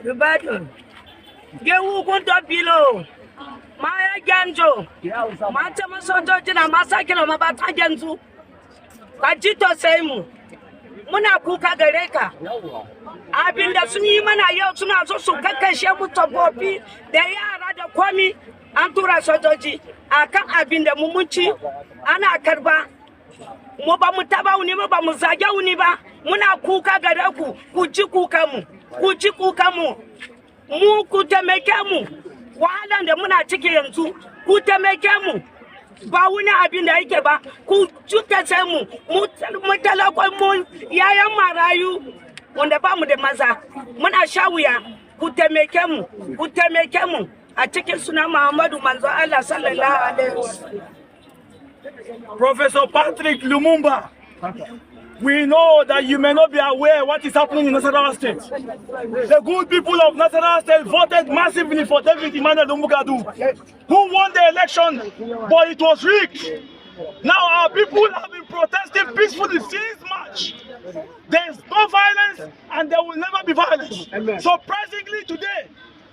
Ribado. Gewu kunto bilo. Maya ganjo. Mata masoto tina masakilo mabata ganzu. Kajito seimu. Muna kuka gare ka. Abinda sun yi mana yau suna so su kakkashe mu tsofaffi da yara da komi an tura sojoji akan abinda mu munci ana karba. Mu ba mu taba wuni ba mu zage wuni ba. Muna kuka gare ku, ku ji kuka mu. Ku ji kuka mu. Mu ku taimake mu. Wahalan da muna ciki yanzu, ku taimake mu. Ba wani abin da yake ba, ku cuta sai mu talakon mu yayan marayu wanda ba mu da maza. Muna sha wuya, ku taimake mu, ku taimake mu a cikin sunan Muhammadu manzo Allah sallallahu alaihi wasallam. Professor Patrick Lumumba, we know that you may not be aware what is happening in Nasarawa State. The good people of Nasarawa State voted massively for David Emmanuel Lumugadu, who won the election, but it was rigged. Now our people have been protesting peacefully since March. There is no violence and there will never be violence. Amen. Surprisingly today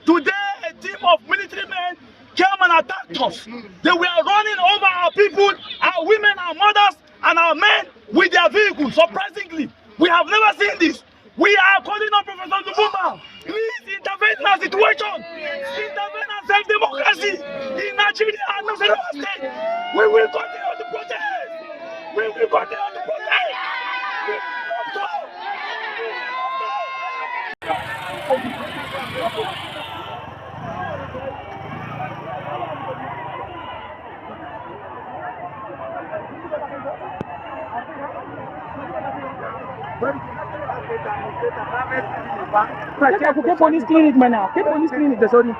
a team of military men came and attacked us. They were running over our people, our women, our mothers, and our men with their vehicles. Surprisingly, we have never seen this. We are calling on Professor Lumumba. Please intervene in our situation. Intervene and save democracy in Nigeria and Nasarawa State. We will continue to protest. We will continue to protest. We will not stop. ¿Qué police clinic, mana? ¿Qué police clinic de sorry?